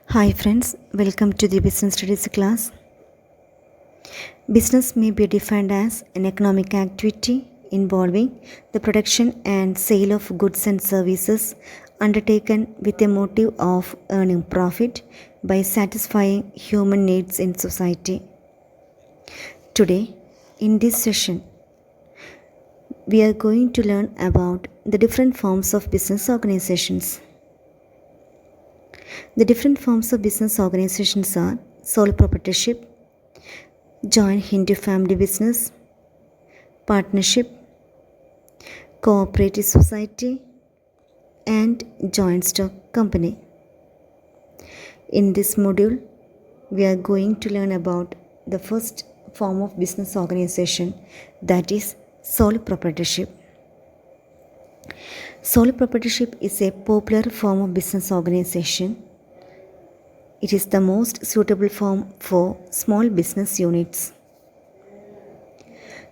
Hi friends, welcome to the Business Studies class. Business may be defined as an economic activity involving the production and sale of goods and services undertaken with a motive of earning profit by satisfying human needs in society. Today, in this session, we are going to learn about the different forms of business organizations. The different forms of business organizations are sole proprietorship, joint Hindu family business, partnership, cooperative society, and joint stock company. In this module, we are going to learn about the first form of business organization, that is sole proprietorship. Sole proprietorship is a popular form of business organization. It is the most suitable form for small business units.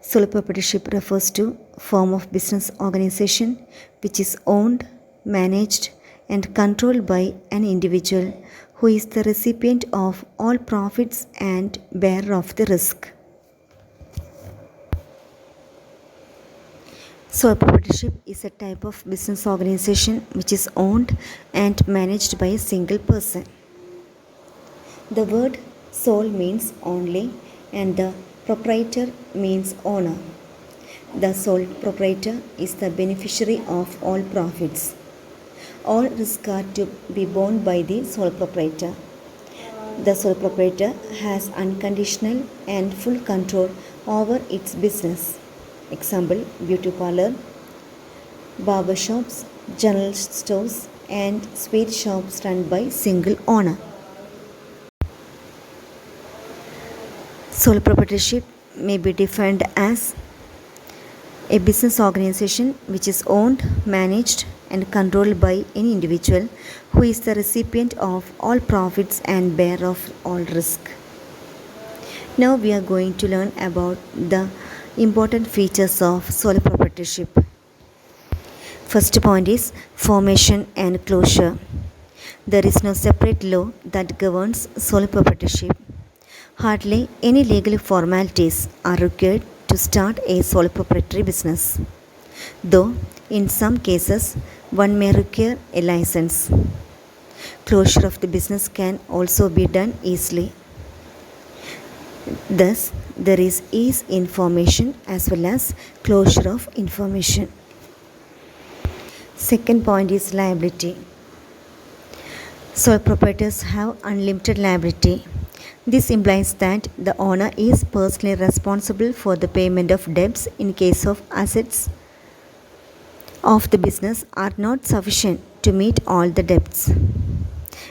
Sole proprietorship refers to a form of business organization which is owned, managed, and controlled by an individual who is the recipient of all profits and bearer of the risk. Sole proprietorship is a type of business organization which is owned and managed by a single person. The word sole means only and the proprietor means owner. The sole proprietor is the beneficiary of all profits. All risks are to be borne by the sole proprietor. The sole proprietor has unconditional and full control over its business. Example, beauty parlor, barber shops, general stores, and sweet shops run by single owner. Sole proprietorship may be defined as a business organization which is owned, managed, and controlled by any individual who is the recipient of all profits and bearer of all risk. Now we are going to learn about the important features of sole proprietorship. First point is formation and closure. There is no separate law that governs sole proprietorship. Hardly any legal formalities are required to start a sole proprietary business, though in some cases one may require a license. Closure of the business can also be done easily. Thus, there is ease in formation as well as closure of information. Second point is liability. Sole proprietors have unlimited liability. This implies that the owner is personally responsible for the payment of debts in case of assets of the business are not sufficient to meet all the debts.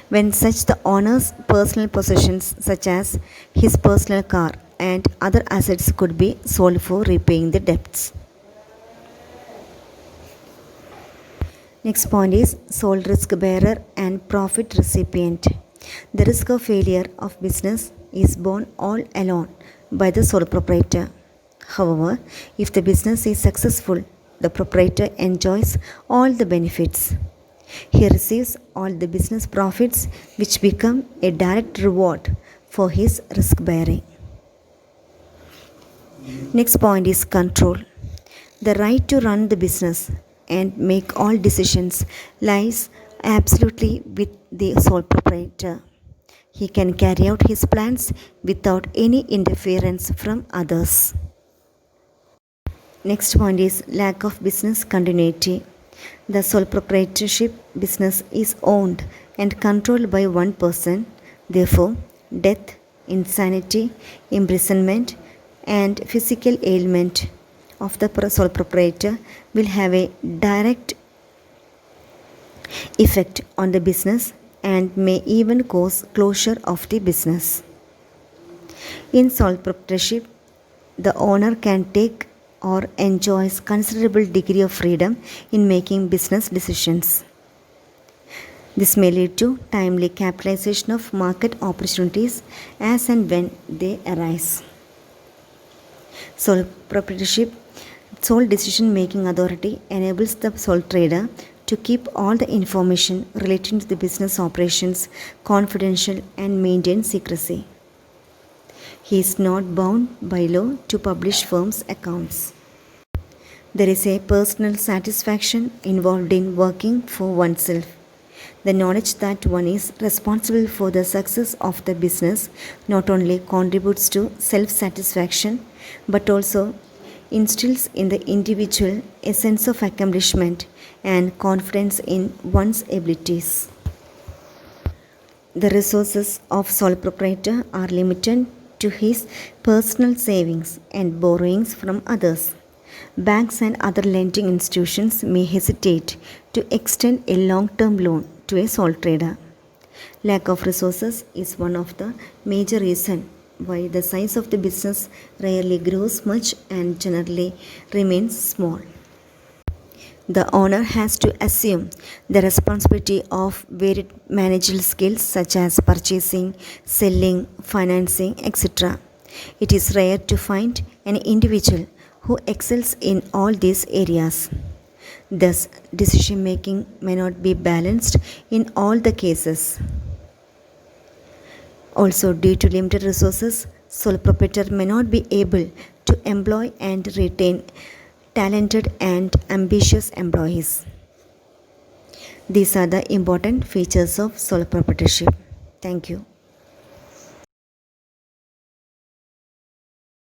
When such, the owner's personal possessions such as his personal car and other assets could be sold for repaying the debts. Next point is sole risk bearer and profit recipient. The risk of failure of business is borne all alone by the sole proprietor. However, if the business is successful, the proprietor enjoys all the benefits. He receives all the business profits which become a direct reward for his risk bearing. Next point is control. The right to run the business and make all decisions lies absolutely with the sole proprietor. He can carry out his plans without any interference from others. Next point is lack of business continuity. The sole proprietorship business is owned and controlled by one person. Therefore, death, insanity, imprisonment, and physical ailment of the sole proprietor will have a direct effect on the business and may even cause closure of the business. In sole proprietorship, the owner can take or enjoys considerable degree of freedom in making business decisions. This may lead to timely capitalization of market opportunities as and when they arise. Sole proprietorship, sole decision making authority enables the sole trader to keep all the information relating to the business operations confidential and maintain secrecy. He is not bound by law to publish firm's accounts. There is a personal satisfaction involved in working for oneself. The knowledge that one is responsible for the success of the business not only contributes to self satisfaction but also instills in the individual a sense of accomplishment and confidence in one's abilities. The resources of sole proprietor are limited to his personal savings and borrowings from others. Banks and other lending institutions may hesitate to extend a long term loan to a sole trader. Lack of resources is one of the major reasons why the size of the business rarely grows much and generally remains small. The owner has to assume the responsibility of varied managerial skills such as purchasing, selling, financing, etc. It is rare to find an individual who excels in all these areas. Thus, decision making may not be balanced in all the cases. Also, due to limited resources, sole proprietor may not be able to employ and retain talented and ambitious employees. These are the important features of sole proprietorship. Thank you.